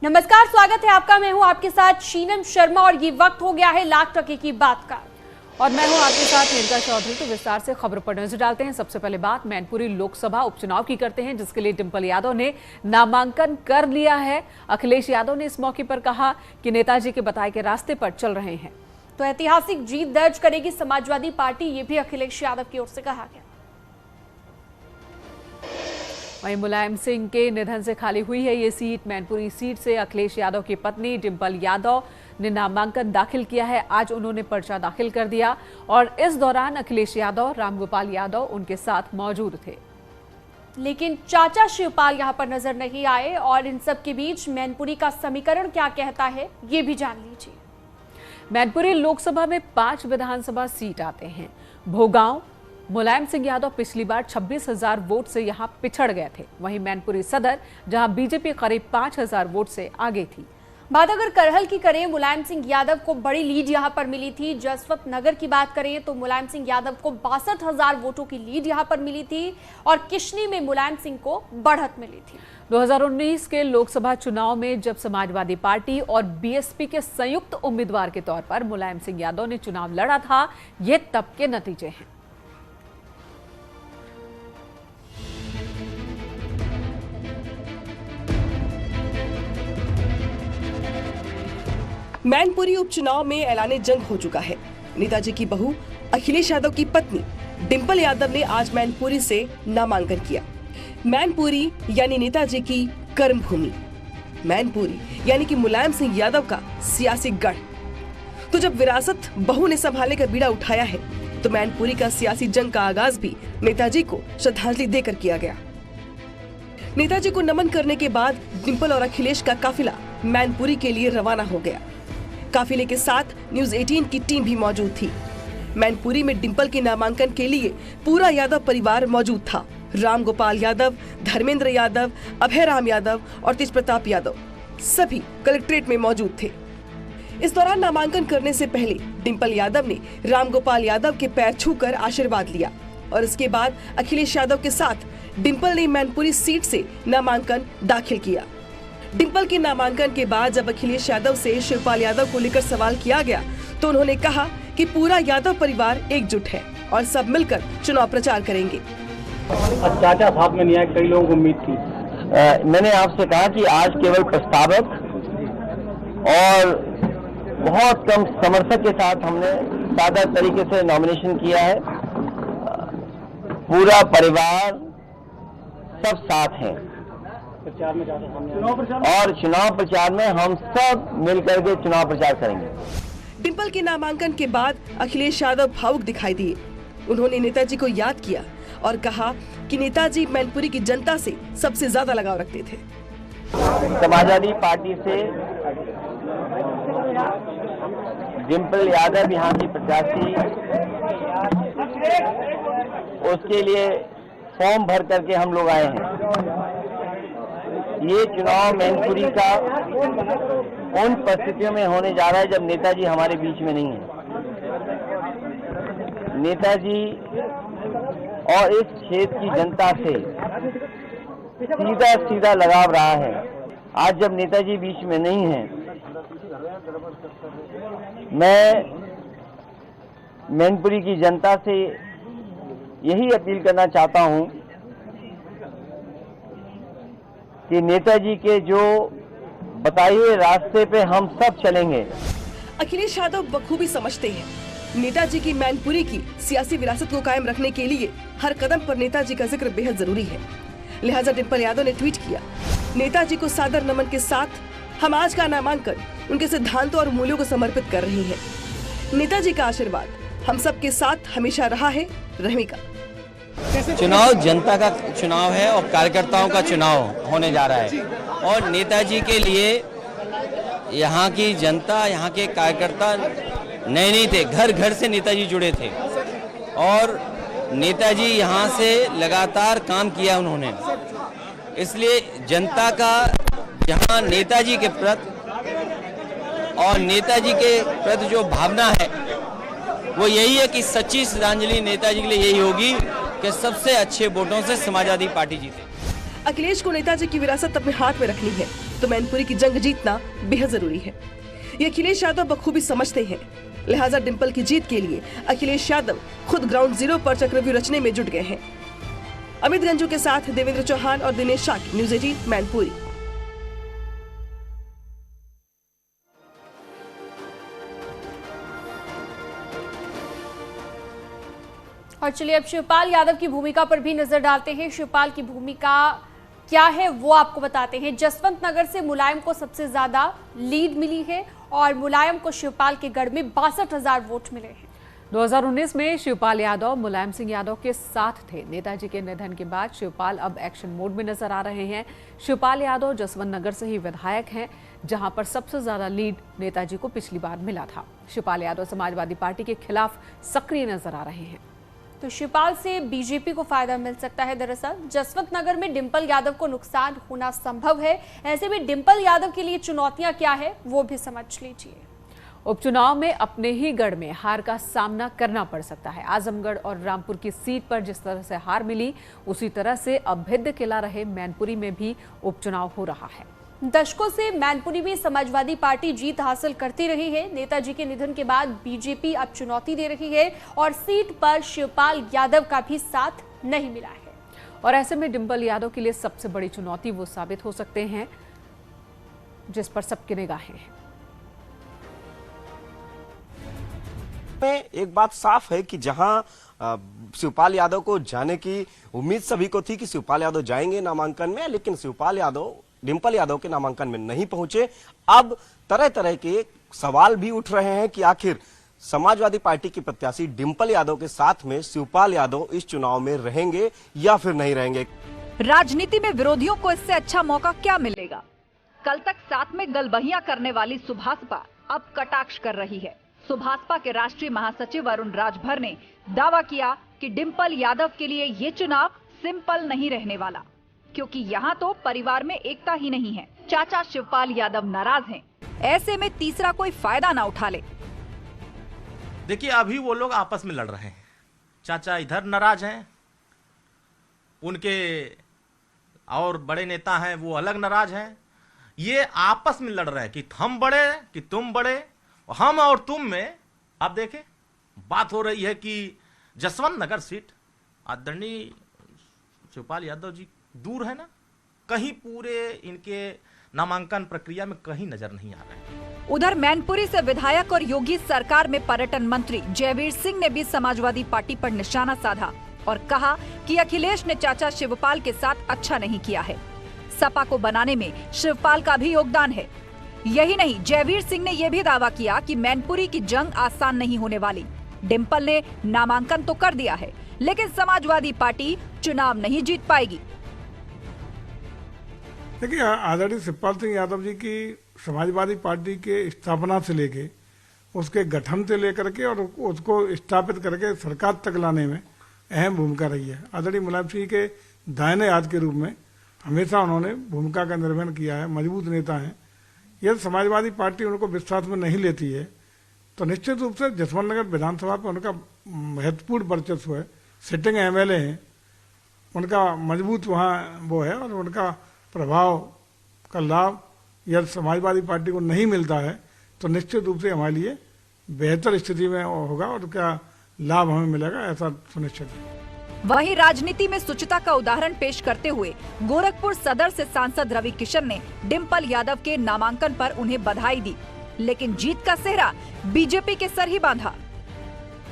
नमस्कार, स्वागत है आपका। मैं हूं आपके साथ शीनम शर्मा और ये वक्त हो गया है लाख टके की बात का। और मैं हूं आपके साथ मेनका चौधरी। तो विस्तार से खबरों पर नजर डालते हैं। सबसे पहले बात मैनपुरी लोकसभा उपचुनाव की करते हैं, जिसके लिए डिंपल यादव ने नामांकन कर लिया है। अखिलेश यादव ने इस मौके पर कहा कि नेताजी के बताए के रास्ते पर चल रहे हैं। तो ऐतिहासिक जीत दर्ज करेगी समाजवादी पार्टी, ये भी अखिलेश यादव की ओर से कहा गया। वहीं मुलायम सिंह के निधन से खाली हुई है ये सीट। मैनपुरी सीट से अखिलेश यादव की पत्नी डिंपल यादव ने नामांकन दाखिल किया है। आज उन्होंने पर्चा दाखिल कर दिया और इस दौरान अखिलेश यादव, रामगोपाल यादव उनके साथ मौजूद थे। लेकिन चाचा शिवपाल यहां पर नजर नहीं आए और इन सब के बीच मैनपुरी का समीकरण क्या कहता है, ये भी जान लीजिए। मैनपुरी लोकसभा में 5 विधानसभा सीट आते हैं। भोगांव मुलायम सिंह यादव पिछली बार 26,000 वोट से यहां पिछड़ गए थे। वहीं मैनपुरी सदर, जहां बीजेपी करीब 5,000 वोट से आगे थी। बात अगर करहल की करें, मुलायम सिंह यादव को बड़ी लीड यहां पर मिली थी। जसवंत नगर की बात करें तो मुलायम सिंह यादव को 62,000 वोटों की लीड यहां पर मिली थी और किशनी में मुलायम सिंह को बढ़त मिली थी। 2019 के लोकसभा चुनाव में जब समाजवादी पार्टी और बीएसपी के संयुक्त उम्मीदवार के तौर पर मुलायम सिंह यादव ने चुनाव लड़ा था, ये तब के नतीजे हैं। मैनपुरी उपचुनाव में ऐलाने जंग हो चुका है। नेताजी की बहू अखिलेश यादव की पत्नी डिंपल यादव ने आज मैनपुरी से नामांकन किया। मैनपुरी यानी नेताजी की कर्मभूमि, मैनपुरी यानी कि मुलायम सिंह यादव का सियासी गढ़। तो जब विरासत बहू ने संभालने का बीड़ा उठाया है, तो मैनपुरी का सियासी जंग का आगाज भी नेताजी को श्रद्धांजलि देकर किया गया। नेताजी को नमन करने के बाद डिंपल और अखिलेश का काफिला मैनपुरी के लिए रवाना हो गया। काफिले के साथ न्यूज 18 की टीम भी मौजूद थी। मैनपुरी में डिंपल के नामांकन के लिए पूरा यादव परिवार मौजूद था। रामगोपाल यादव, धर्मेंद्र यादव, अभय राम यादव और तेज प्रताप यादव सभी कलेक्ट्रेट में मौजूद थे। इस दौरान नामांकन करने से पहले डिंपल यादव ने रामगोपाल यादव के पैर छूकर आशीर्वाद लिया और इसके बाद अखिलेश यादव के साथ डिंपल ने मैनपुरी सीट से नामांकन दाखिल किया। डिंपल के नामांकन के बाद जब अखिलेश यादव से शिवपाल यादव को लेकर सवाल किया गया, तो उन्होंने कहा कि पूरा यादव परिवार एकजुट है और सब मिलकर चुनाव प्रचार करेंगे। चाचा साथ में नहीं आए, कई लोगों को उम्मीद थी। मैंने आपसे कहा कि आज केवल प्रस्तावक और बहुत कम समर्थक के साथ हमने सादा तरीके से नॉमिनेशन किया है। पूरा परिवार सब साथ हैं और चुनाव प्रचार में हम सब मिलकर के चुनाव प्रचार करेंगे। डिंपल के नामांकन के बाद अखिलेश यादव भावुक दिखाई दिए। उन्होंने नेताजी को याद किया और कहा कि नेताजी मैनपुरी की जनता से सबसे ज्यादा लगाव रखते थे। समाजवादी पार्टी से डिंपल यादव यहाँ की प्रत्याशी, उसके लिए फॉर्म भर करके हम लोग आए हैं। ये चुनाव मैनपुरी का उन परिस्थितियों में होने जा रहा है जब नेताजी हमारे बीच में नहीं है। नेताजी और इस क्षेत्र की जनता से सीधा सीधा लगाव रहा है। आज जब नेताजी बीच में नहीं है, मैं मैनपुरी की जनता से यही अपील करना चाहता हूं कि नेताजी के जो बताए हुए रास्ते पे हम सब चलेंगे। अखिलेश यादव बखूबी समझते हैं, नेताजी की मैनपुरी की सियासी विरासत को कायम रखने के लिए हर कदम पर नेताजी का जिक्र बेहद जरूरी है। लिहाजा डिंपल यादव ने ट्वीट किया, नेताजी को सादर नमन के साथ हम आज का नामांकन उनके सिद्धांतों और मूल्यों को समर्पित कर रहे हैं। नेताजी का आशीर्वाद हम सबके साथ हमेशा रहा है, रहेगा। चुनाव जनता का चुनाव है और कार्यकर्ताओं का चुनाव होने जा रहा है और नेताजी के लिए यहाँ की जनता, यहाँ के कार्यकर्ता नए नहीं थे, घर घर से नेताजी जुड़े थे और नेताजी यहाँ से लगातार काम किया उन्होंने। इसलिए जनता का यहाँ नेताजी के प्रति और नेताजी के प्रति जो भावना है वो यही है कि सच्ची श्रद्धांजलि नेताजी के लिए यही होगी कि सबसे अच्छे वोटों से समाजवादी पार्टी जीते। अखिलेश को नेताजी की विरासत अपने हाथ में रखनी है, तो मैनपुरी की जंग जीतना बेहद जरूरी है। ये अखिलेश यादव बखूबी समझते हैं। लिहाजा डिंपल की जीत के लिए अखिलेश यादव खुद ग्राउंड जीरो पर चक्रव्यूह रचने में जुट गए हैं। अमित गंजू के साथ देवेंद्र चौहान और दिनेश शाक्य, न्यूज़ 18 मैनपुरी। और चलिए अब शिवपाल यादव की भूमिका पर भी नजर डालते हैं। शिवपाल की भूमिका क्या है वो आपको बताते हैं। जसवंत नगर से मुलायम को सबसे ज्यादा लीड मिली है और मुलायम को शिवपाल के गढ़ में 62,000 वोट मिले हैं। 2019 में शिवपाल यादव मुलायम सिंह यादव के साथ थे। नेताजी के निधन के बाद शिवपाल अब एक्शन मोड में नजर आ रहे हैं। शिवपाल यादव जसवंत नगर से ही विधायक हैं, जहां पर सबसे ज्यादा लीड नेताजी को पिछली बार मिला था। शिवपाल यादव समाजवादी पार्टी के खिलाफ सक्रिय नजर आ रहे हैं। तो शिवपाल से बीजेपी को फायदा मिल सकता है। दरअसल जसवंत नगर में डिंपल यादव को नुकसान होना संभव है। ऐसे में डिंपल यादव के लिए चुनौतियां क्या है वो भी समझ लीजिए। उपचुनाव में अपने ही गढ़ में हार का सामना करना पड़ सकता है। आजमगढ़ और रामपुर की सीट पर जिस तरह से हार मिली, उसी तरह से अभेद्य किला रहे मैनपुरी में भी उपचुनाव हो रहा है। दशकों से मैनपुरी में समाजवादी पार्टी जीत हासिल करती रही है। नेताजी के निधन के बाद बीजेपी अब चुनौती दे रही है और सीट पर शिवपाल यादव का भी साथ नहीं मिला है। और ऐसे में डिंपल यादव के लिए सबसे बड़ी चुनौती वो साबित हो सकते हैं जिस पर सबकी निगाहें हैं। एक बात साफ है कि जहां शिवपाल यादव को जाने की उम्मीद सभी को थी कि शिवपाल यादव जाएंगे नामांकन में, लेकिन शिवपाल यादव डिंपल यादव के नामांकन में नहीं पहुंचे। अब तरह तरह के सवाल भी उठ रहे हैं कि आखिर समाजवादी पार्टी की प्रत्याशी डिंपल यादव के साथ में शिवपाल यादव इस चुनाव में रहेंगे या फिर नहीं रहेंगे। राजनीति में विरोधियों को इससे अच्छा मौका क्या मिलेगा? कल तक साथ में गलबहियां करने वाली सुभाषपा अब कटाक्ष कर रही है। सुभाषपा के राष्ट्रीय महासचिव अरुण राजभर ने दावा किया कि डिंपल यादव के लिए ये चुनाव सिंपल नहीं रहने वाला, क्योंकि यहाँ तो परिवार में एकता ही नहीं है। चाचा शिवपाल यादव नाराज हैं। ऐसे में तीसरा कोई फायदा ना उठा ले। देखिए अभी वो लोग आपस में लड़ रहे हैं। चाचा इधर नाराज हैं, उनके और बड़े नेता हैं वो अलग नाराज हैं। ये आपस में लड़ रहे हैं कि हम बड़े कि तुम बड़े, हम और तुम में। आप देखें बात हो रही है कि जसवंत नगर सीट आदरणीय शिवपाल यादव जी दूर है ना, कहीं पूरे इनके नामांकन प्रक्रिया में कहीं नजर नहीं आ रहे हैं। उधर मैनपुरी से विधायक और योगी सरकार में पर्यटन मंत्री जयवीर सिंह ने भी समाजवादी पार्टी पर निशाना साधा और कहा कि अखिलेश ने चाचा शिवपाल के साथ अच्छा नहीं किया है। सपा को बनाने में शिवपाल का भी योगदान है। यही नहीं, जयवीर सिंह ने यह भी दावा किया कि मैनपुरी की जंग आसान नहीं होने वाली। डिंपल ने नामांकन तो कर दिया है, लेकिन समाजवादी पार्टी चुनाव नहीं जीत पाएगी। देखिए, आदरणीय शिवपाल सिंह यादव जी की समाजवादी पार्टी के स्थापना से लेके उसके गठन से लेकर के और उसको स्थापित करके सरकार तक लाने में अहम भूमिका रही है। आदरणीय मुलायम सिंह के दाहिने हाथ के रूप में हमेशा उन्होंने भूमिका का निर्वहन किया है। मजबूत नेता हैं। यदि समाजवादी पार्टी उनको विश्वास में नहीं लेती है तो निश्चित रूप से जसवंत नगर विधानसभा पर उनका महत्वपूर्ण वर्चस्व है। सिटिंग एमएलए हैं, उनका मजबूत वहाँ वो है और उनका प्रभाव का लाभ यदि समाजवादी पार्टी को नहीं मिलता है तो निश्चित रूप से हमारे लिए बेहतर स्थिति में होगा और क्या लाभ हमें मिलेगा, ऐसा सुनिश्चित है। वहीं राजनीति में सुचिता का उदाहरण पेश करते हुए गोरखपुर सदर से सांसद रवि किशन ने डिंपल यादव के नामांकन पर उन्हें बधाई दी, लेकिन जीत का सेहरा बीजेपी के सर ही बांधा।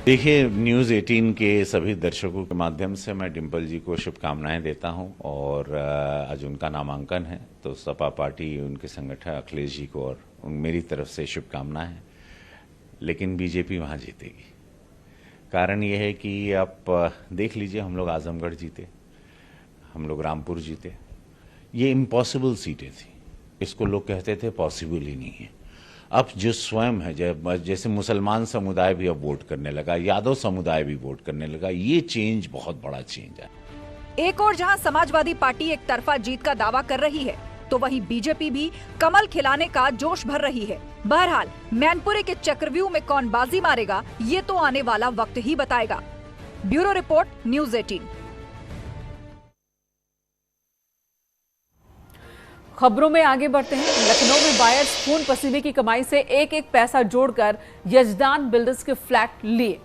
देखिए, न्यूज़ 18 के सभी दर्शकों के माध्यम से मैं डिंपल जी को शुभकामनाएं देता हूं और आज उनका नामांकन है तो सपा पार्टी उनके संगठन अखिलेश जी को और मेरी तरफ से शुभकामनाएं हैं। लेकिन बीजेपी वहां जीतेगी। कारण यह है कि आप देख लीजिए, हम लोग आजमगढ़ जीते, हम लोग रामपुर जीते। ये इम्पॉसिबल सीटें थी, इसको लोग कहते थे पॉसिबल ही नहीं है। अब जो स्वयं है, जैसे मुसलमान समुदाय भी अब वोट करने लगा, यादव समुदाय भी वोट करने लगा। ये चेंज बहुत बड़ा चेंज है। एक और जहां समाजवादी पार्टी एक तरफा जीत का दावा कर रही है तो वहीं बीजेपी भी कमल खिलाने का जोश भर रही है। बहरहाल मैनपुरी के चक्रव्यूह में कौन बाजी मारेगा ये तो आने वाला वक्त ही बताएगा। Bureau report, news 18। खबरों में आगे बढ़ते हैं। लखनऊ में बायर्स खून पसीने की कमाई से एक एक पैसा जोड़कर यजदान बिल्डर्स के फ्लैट लिए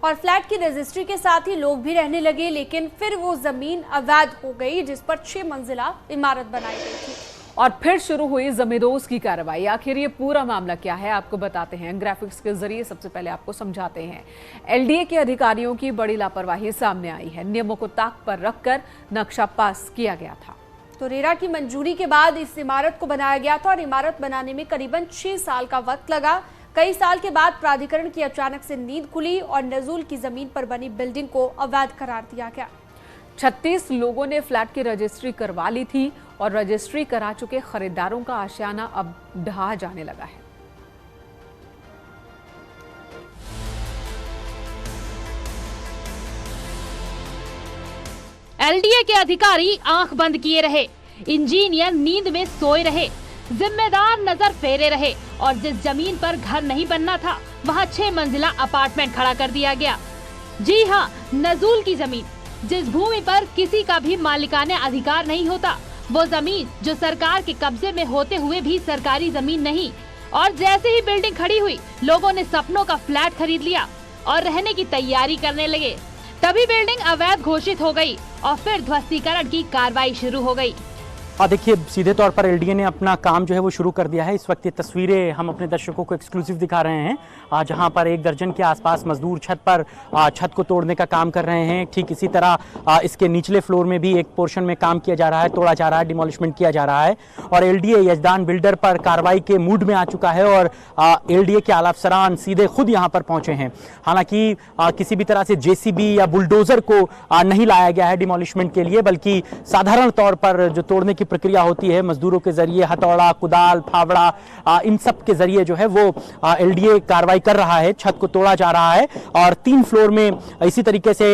और फ्लैट की रजिस्ट्री के साथ ही लोग भी रहने लगे, लेकिन फिर वो जमीन अवैध हो गई जिस पर 6 मंजिला इमारत बनाई गई थी और फिर शुरू हुई जमींदोज की कार्रवाई। आखिर ये पूरा मामला क्या है, आपको बताते हैं ग्राफिक्स के जरिए। सबसे पहले आपको समझाते हैं। एलडीए के अधिकारियों की बड़ी लापरवाही सामने आई है। नियमों को ताक पर रखकर नक्शा पास किया गया था। तो रेरा की मंजूरी के बाद इस इमारत को बनाया गया था और इमारत बनाने में करीबन 6 साल का वक्त लगा। कई साल के बाद प्राधिकरण की अचानक से नींद खुली और नजूल की जमीन पर बनी बिल्डिंग को अवैध करार दिया गया। 36 लोगों ने फ्लैट की रजिस्ट्री करवा ली थी और रजिस्ट्री करा चुके खरीदारों का आशियाना अब ढहा जाने लगा है। एलडीए के अधिकारी आंख बंद किए रहे, इंजीनियर नींद में सोए रहे, जिम्मेदार नजर फेरे रहे और जिस जमीन पर घर नहीं बनना था वहां 6 मंजिला अपार्टमेंट खड़ा कर दिया गया। जी हां, नजूल की जमीन, जिस भूमि पर किसी का भी मालिकाना अधिकार नहीं होता, वो जमीन जो सरकार के कब्जे में होते हुए भी सरकारी जमीन नहीं। और जैसे ही बिल्डिंग खड़ी हुई, लोगों ने सपनों का फ्लैट खरीद लिया और रहने की तैयारी करने लगे। तभी बिल्डिंग अवैध घोषित हो गई और फिर ध्वस्तीकरण की कार्रवाई शुरू हो गई। देखिए, सीधे तौर पर एलडीए ने अपना काम जो है वो शुरू कर दिया है। इस वक्त ये तस्वीरें हम अपने दर्शकों को एक्सक्लूसिव दिखा रहे हैं, जहां पर 1 दर्जन के आसपास मजदूर छत पर छत को तोड़ने का काम कर रहे हैं। ठीक इसी तरह इसके निचले फ्लोर में भी एक पोर्शन में काम किया जा रहा है, तोड़ा जा रहा है, डिमोलिशमेंट किया जा रहा है। और एलडीए यजदान बिल्डर पर कार्रवाई के मूड में आ चुका है और एलडीए के आला अफसरान सीधे खुद यहाँ पर पहुंचे हैं। हालांकि किसी भी तरह से जेसीबी या बुलडोजर को नहीं लाया गया है डिमोलिशमेंट के लिए, बल्कि साधारण तौर पर जो तोड़ने की प्रक्रिया होती है मजदूरों के जरिए, हथौड़ा, कुदाल, फावड़ा, इन सब के जरिए जो है वो एलडीए कार्रवाई कर रहा है। छत को तोड़ा जा रहा है और 3 फ्लोर में इसी तरीके से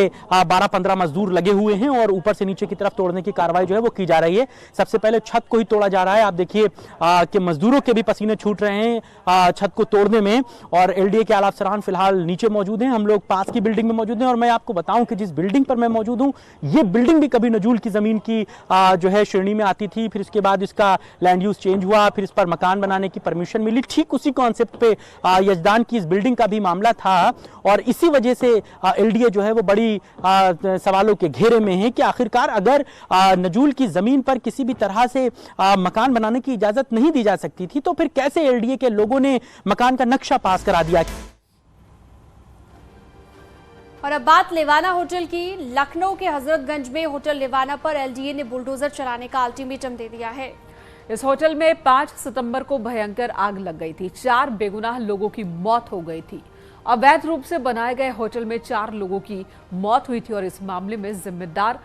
12-15 मजदूर लगे हुए हैं और ऊपर से नीचे की तरफ तोड़ने की कार्रवाई जो है वो की जा रही है। सबसे पहले छत को ही तोड़ा जा रहा है। आप देखिए कि मजदूरों के भी पसीने छूट रहे हैं छत को तोड़ने में। और एलडीए के आला अफसरान फिलहाल नीचे मौजूद हैं, हम लोग पास की बिल्डिंग में मौजूद हैं। और मैं आपको बताऊं कि जिस बिल्डिंग पर मैं मौजूद हूं, ये बिल्डिंग भी कभी नजूल की जमीन की जो है श्रेणी में आती थी। फिर इसके बाद इसका लैंड यूज चेंज हुआ, फिर इस पर मकान बनाने की परमिशन मिली। ठीक उसी कॉन्सेप्ट पे यजदान की इस बिल्डिंग का भी मामला था और इसी वजह से एलडीए जो है वो बड़ी सवालों के घेरे में है कि आखिरकार अगर नजूल की जमीन पर किसी भी तरह से मकान बनाने की इजाजत नहीं दी जा सकती थी, तो फिर कैसे एलडीए के लोगों ने मकान का नक्शा पास करा दिया। और अब बात लेवाना होटल की। लखनऊ के हजरतगंज में होटल लेवाना पर एलडीए ने बुलडोजर चलाने का अल्टीमेटम दे दिया है। इस होटल में 5 सितंबर को भयंकर आग लग गई थी। 4 बेगुनाह लोगों की मौत हो गई थी। अवैध रूप से बनाए गए होटल में 4 लोगों की मौत हुई थी और इस मामले में जिम्मेदार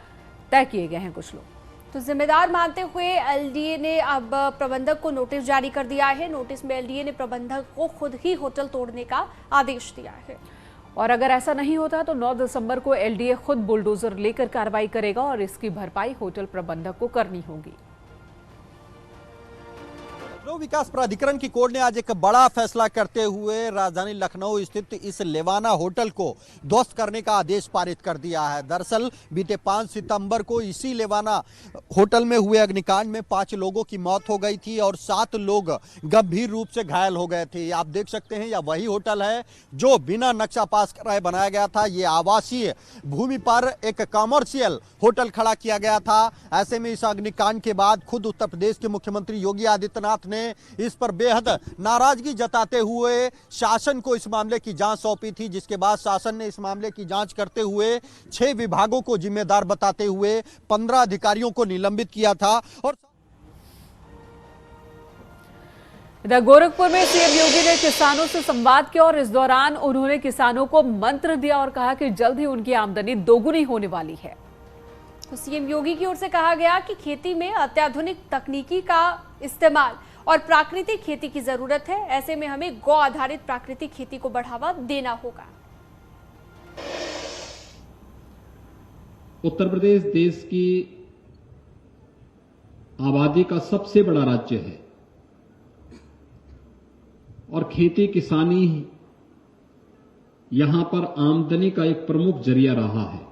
तय किए गए हैं कुछ लोग। तो जिम्मेदार मानते हुए एलडीए ने अब प्रबंधक को नोटिस जारी कर दिया है। नोटिस में एलडीए ने प्रबंधक को खुद ही होटल तोड़ने का आदेश दिया है। और अगर ऐसा नहीं होता तो 9 दिसंबर को एलडीए खुद बुलडोजर लेकर कार्रवाई करेगा और इसकी भरपाई होटल प्रबंधक को करनी होगी। लखनऊ विकास प्राधिकरण की कोर्ट ने आज एक बड़ा फैसला करते हुए राजधानी लखनऊ स्थित इस लेवाना होटल को ध्वस्त करने का आदेश पारित कर दिया है। दरअसल बीते 5 सितंबर को इसी लेवाना होटल में हुए अग्निकांड में 5 लोगों की मौत हो गई थी और 7 लोग गंभीर रूप से घायल हो गए थे। आप देख सकते हैं, यह वही होटल है जो बिना नक्शा पास कराए बनाया गया था। ये आवासीय भूमि पर एक कॉमर्शियल होटल खड़ा किया गया था। ऐसे में इस अग्निकांड के बाद खुद उत्तर प्रदेश के मुख्यमंत्री योगी आदित्यनाथ ने इस पर बेहद नाराजगी जताते हुए शासन को इस मामले की जांच सौंपी थी, जिसके बाद शासन ने इस मामले की जांच करते हुए 6 विभागों को जिम्मेदार बताते हुए 15 अधिकारियों को निलंबित किया था। और इधर गोरखपुर में सीएम योगी ने किसानों से संवाद किया और इस दौरान उन्होंने किसानों को मंत्र दिया और कहा कि जल्द ही उनकी आमदनी दोगुनी होने वाली है। तो सीएम योगी की ओर से कहा गया कि खेती में अत्याधुनिक तकनीकी का इस्तेमाल और प्राकृतिक खेती की जरूरत है। ऐसे में हमें गौ आधारित प्राकृतिक खेती को बढ़ावा देना होगा। उत्तर प्रदेश देश की आबादी का सबसे बड़ा राज्य है और खेती किसानी यहां पर आमदनी का एक प्रमुख जरिया रहा है।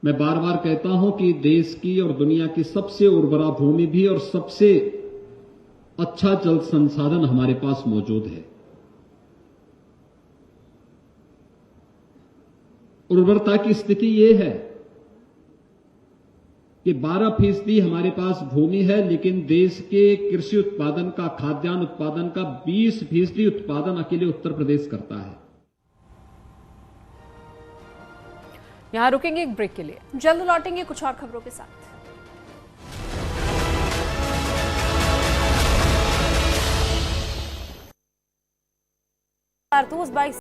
मैं बार बार कहता हूं कि देश की और दुनिया की सबसे उर्वरा भूमि भी और सबसे अच्छा जल संसाधन हमारे पास मौजूद है। उर्वरता की स्थिति यह है कि 12% हमारे पास भूमि है, लेकिन देश के कृषि उत्पादन का, खाद्यान्न उत्पादन का 20% उत्पादन अकेले उत्तर प्रदेश करता है। यहां रुकेंगे एक ब्रेक के लिए, जल्द लौटेंगे कुछ और खबरों के साथ। कारतूस 22